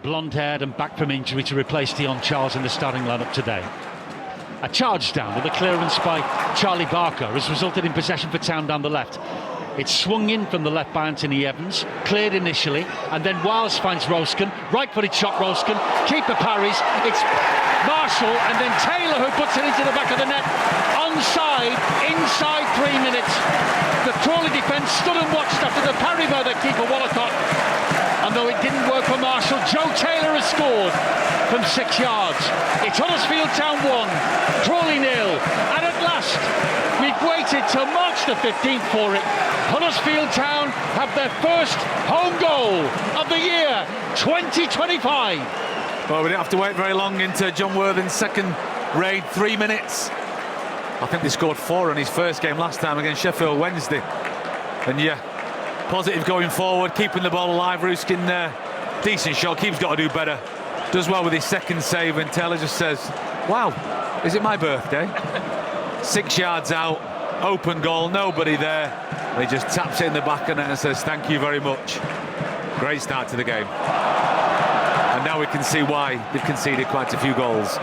blonde-haired and back from injury to replace Dion Charles in the starting lineup today. A charge down with a clearance by Charlie Barker has resulted in possession for Town down the left. It's swung in from the left by Anthony Evans, cleared initially, and then Wiles finds Roosken, right-footed shot Roosken, keeper parries, it's Marshall and then Taylor who puts it into the back of the net, onside, inside 3 minutes. The Crawley defence stood and watched after the parry by the keeper Wallacott, and though it didn't work for Marshall, Joe Taylor has scored from 6 yards. It's Huddersfield Town 1, Crawley 0, and at last, we've waited till March the 15th for it. Huddersfield Town have their first home goal of the year 2025. Well, we didn't have to wait very long into John Worthing's second raid, 3 minutes. I think they scored 4 in his first game last time against Sheffield Wednesday. And yeah, positive going forward, keeping the ball alive. Roosken, decent shot, keeps got to do better. Does well with his second save, and Taylor just says, wow, is it my birthday? 6 yards out, open goal, nobody there. And he just taps it in the back of net and says, thank you very much. Great start to the game. And now we can see why they've conceded quite a few goals.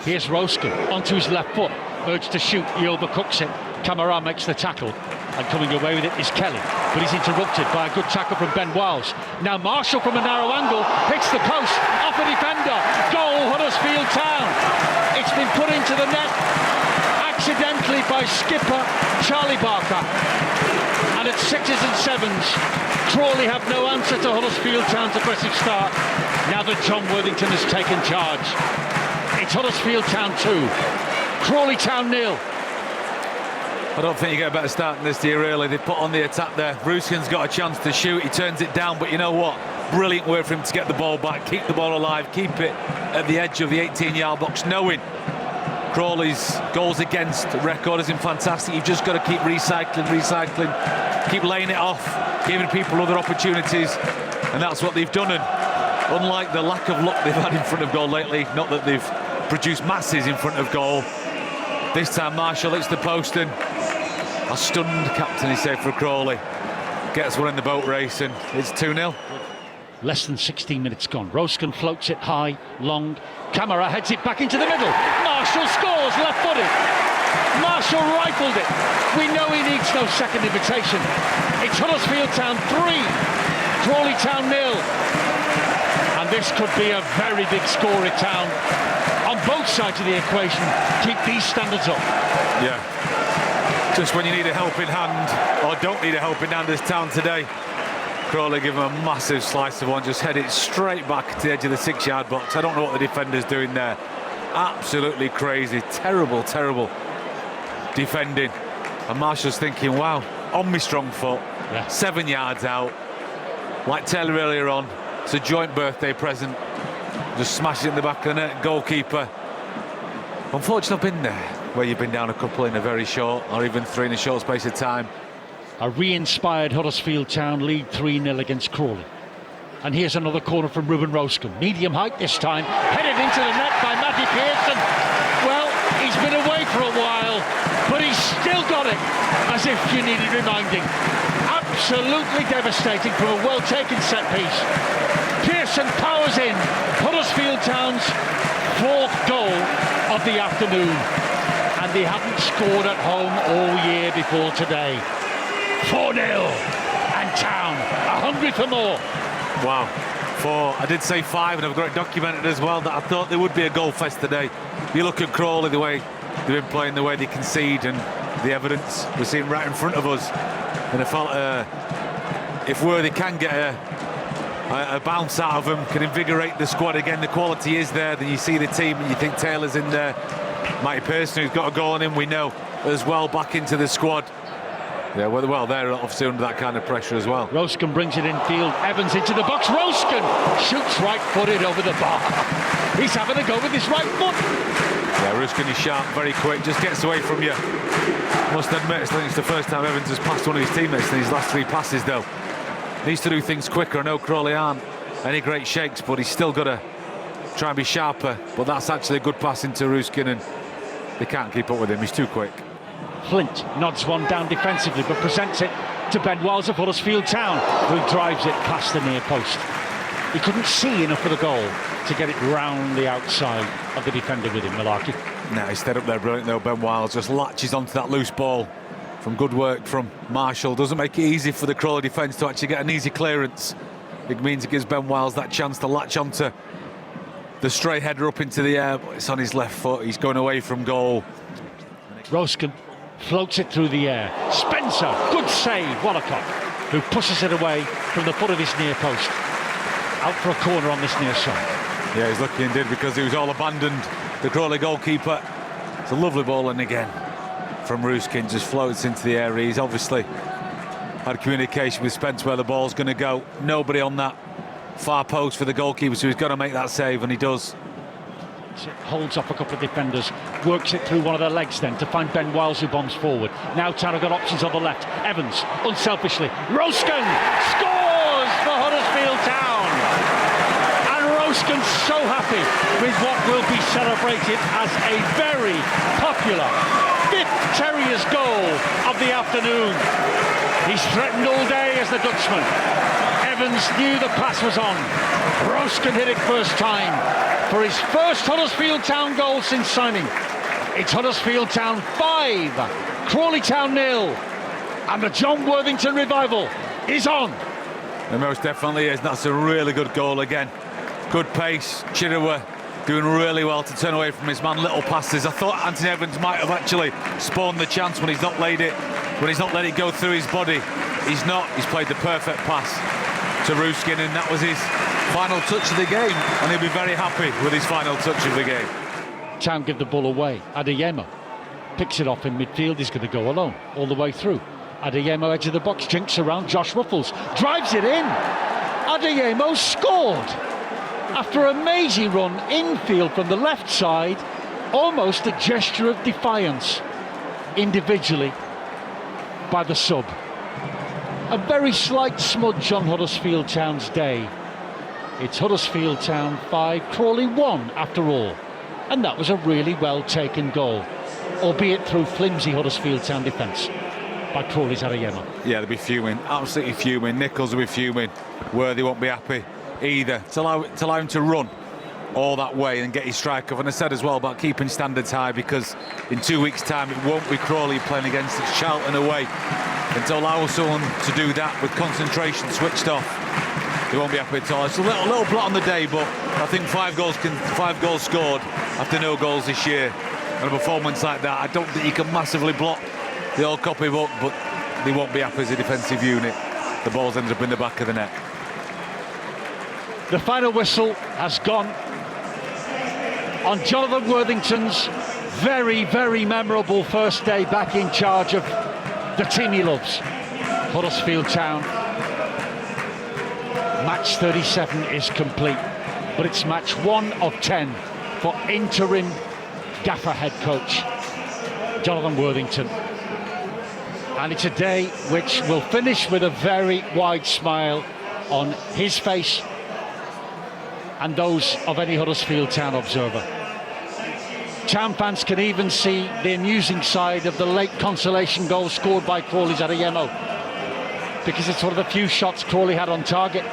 Here's Roosken onto his left foot, urged to shoot, he overcooks it. Camara makes the tackle, and coming away with it is Kelly, but he's interrupted by a good tackle from Ben Wiles. Now Marshall from a narrow angle hits the post, off a defender, goal Huddersfield Town. It's been put into the net accidentally by skipper Charlie Barker, and at 6s and 7s Crawley have no answer to Huddersfield Town's aggressive start now that John Worthington has taken charge. It's Huddersfield Town 2, Crawley Town 0. I don't think you get a better start than this, do you, really? They put on the attack there. Roosken's got a chance to shoot, he turns it down, but you know what? Brilliant work for him to get the ball back, keep the ball alive, keep it at the edge of the 18-yard box, knowing Crawley's goals against record isn't fantastic. You've just got to keep recycling, keep laying it off, giving people other opportunities, and that's what they've done. And unlike the lack of luck they've had in front of goal lately, not that they've produced masses in front of goal, this time Marshall hits the post and a stunned captain is saved for Crawley. Gets one in the boat race and it's 2-0. Less than 16 minutes gone. Roosken floats it high, long. Camara heads it back into the middle. Marshall scores, left-footed. Marshall rifled it. We know he needs no second invitation. It's Huddersfield Town 3, Crawley Town 0. And this could be a very big score at Town. On both sides of the equation, keep these standards up. Yeah. Just when you need a helping hand, or don't need a helping hand as Town today, Crawley give him a massive slice of one, just head it straight back to the edge of the 6-yard box. I don't know what the defender's doing there. Absolutely crazy, terrible defending. And Marshall's thinking, wow, on my strong foot, 7 yards out. Like Taylor earlier on, it's a joint birthday present. Just smash it in the back of the net, goalkeeper. Unfortunately, I've been there, where you've been down a couple in a very short, or even 3 in a short space of time. A re-inspired Huddersfield Town lead 3-0 against Crawley. And here's another corner from Ruben Roosken. Medium height this time, headed into the net by Matty Pearson. Well, he's been away for a while, but he's still got it, as if you needed reminding. Absolutely devastating from a well-taken set piece. Pearson powers in, Huddersfield Town's 4th goal of the afternoon. And they haven't scored at home all year before today. 4-0, and Town, 100 for more. Wow, 4. I did say 5, and I've got it documented as well, that I thought there would be a goal fest today. You look at Crawley, the way they've been playing, the way they concede, and the evidence we're seeing right in front of us. And I felt if Worthy can get a bounce out of them, can invigorate the squad again, the quality is there, then you see the team and you think Taylor's in there. Matty Pearson, who's got a goal on him, we know, as well, back into the squad. Yeah, well, they're obviously under that kind of pressure as well. Roosken brings it in field, Evans into the box, Roosken shoots right-footed over the bar. He's having a go with his right foot. Yeah, Roosken is sharp, very quick, just gets away from you. Must admit, I think it's the first time Evans has passed one of his teammates in his last 3 passes, though. Needs to do things quicker. I know Crawley aren't any great shakes, but he's still got to try and be sharper. But that's actually a good pass into Roosken, and they can't keep up with him, he's too quick. Flint nods one down defensively, but presents it to Ben Wiles of Huddersfield Town, who drives it past the near post. He couldn't see enough of the goal to get it round the outside of the defender with him, Malarkey. No, he stayed up there brilliant though. Ben Wiles just latches onto that loose ball from good work from Marshall. Doesn't make it easy for the Crawley defence to actually get an easy clearance. It means it gives Ben Wiles that chance to latch onto the stray header up into the air, but it's on his left foot. He's going away from goal. Roosken floats it through the air. Spencer, good save, Wallacock, who pushes it away from the foot of his near post. Out for a corner on this near side. Yeah, he's lucky indeed because he was all abandoned. The Crawley goalkeeper. It's a lovely ball in again from Roosken, just floats into the area. He's obviously had communication with Spencer where the ball's going to go. Nobody on that far post for the goalkeeper, so he's got to make that save, and he does. It holds off a couple of defenders, works it through one of their legs then to find Ben Wiles, who bombs forward. Now Town have got options on the left. Evans, unselfishly. Roosken scores for Huddersfield Town! And Roosken's so happy with what will be celebrated as a very popular 5th Terriers goal of the afternoon. He's threatened all day as the Dutchman. Evans knew the pass was on. Roosken hit it first time for his first Huddersfield Town goal since signing. It's Huddersfield Town 5, Crawley Town 0, and the John Worthington revival is on. It most definitely is. That's a really good goal again. Good pace. Chiddewa doing really well to turn away from his man. Little passes. I thought Anthony Evans might have actually spawned the chance when he's not laid it, when he's not let it go through his body. He's not. He's played the perfect pass to Roosken, and that was his final touch of the game, and he'll be very happy with his final touch of the game. Town give the ball away. Adeyemo picks it off in midfield. He's going to go alone all the way through. Adeyemo, edge of the box, jinks around. Josh Ruffles drives it in. Adeyemo scored after a mazy run infield from the left side. Almost a gesture of defiance individually by the sub. A very slight smudge on Huddersfield Town's day. It's Huddersfield Town 5, Crawley 1 after all. And that was a really well taken goal, albeit through flimsy Huddersfield Town defence by Crawley's Adeyemo. Yeah, they'll be fuming, absolutely fuming. Nichols will be fuming. Worthy won't be happy either. To allow him to run all that way and get his strike off. And I said as well about keeping standards high, because in 2 weeks' time it won't be Crawley playing against it's Charlton away. And to allow someone to do that with concentration switched off, they won't be happy at all. It's a little blot on the day, but I think 5 goals scored after no goals this year. And a performance like that, I don't think you can massively blot the old copybook, but they won't be happy as a defensive unit. The ball's ended up in the back of the net. The final whistle has gone on Jonathan Worthington's very, very memorable first day back in charge of the team he loves, Huddersfield Town. Match 37 is complete, but it's match 1 of 10 for interim gaffer head coach Jonathan Worthington. And it's a day which will finish with a very wide smile on his face and those of any Huddersfield Town observer. Town fans can even see the amusing side of the late consolation goal scored by Crawley's Adeyemo, because it's one of the few shots Crawley had on target.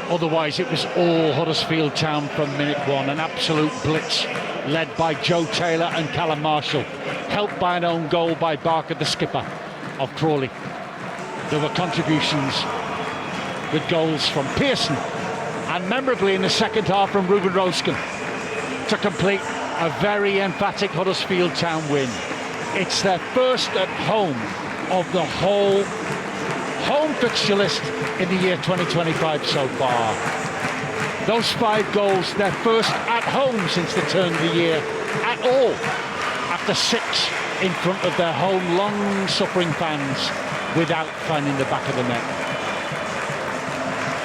Otherwise, it was all Huddersfield Town from minute 1. An absolute blitz led by Joe Taylor and Callum Marshall, helped by an own goal by Barker, the skipper of Crawley. There were contributions with goals from Pearson, and memorably in the second half from Ruben Roosken, to complete a very emphatic Huddersfield Town win. It's their first at home of the whole home fixture list in the year 2025 so far. Those 5 goals, their first at home since the turn of the year at all, after 6 in front of their home long-suffering fans without finding the back of the net.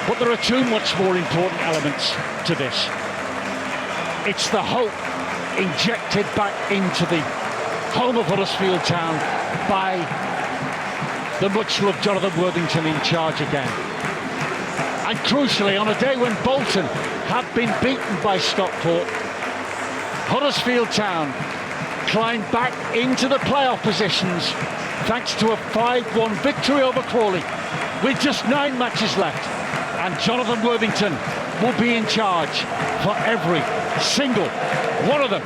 But there are 2 much more important elements to this. It's the hope injected back into the home of Huddersfield Town by the much-loved Jonathan Worthington in charge again. And crucially, on a day when Bolton had been beaten by Stockport, Huddersfield Town climbed back into the playoff positions thanks to a 5-1 victory over Crawley with just 9 matches left. And Jonathan Worthington will be in charge for every single one of them.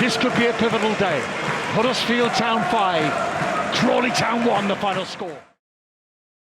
This could be a pivotal day. Huddersfield Town 5, Crawley Town 1, the final score.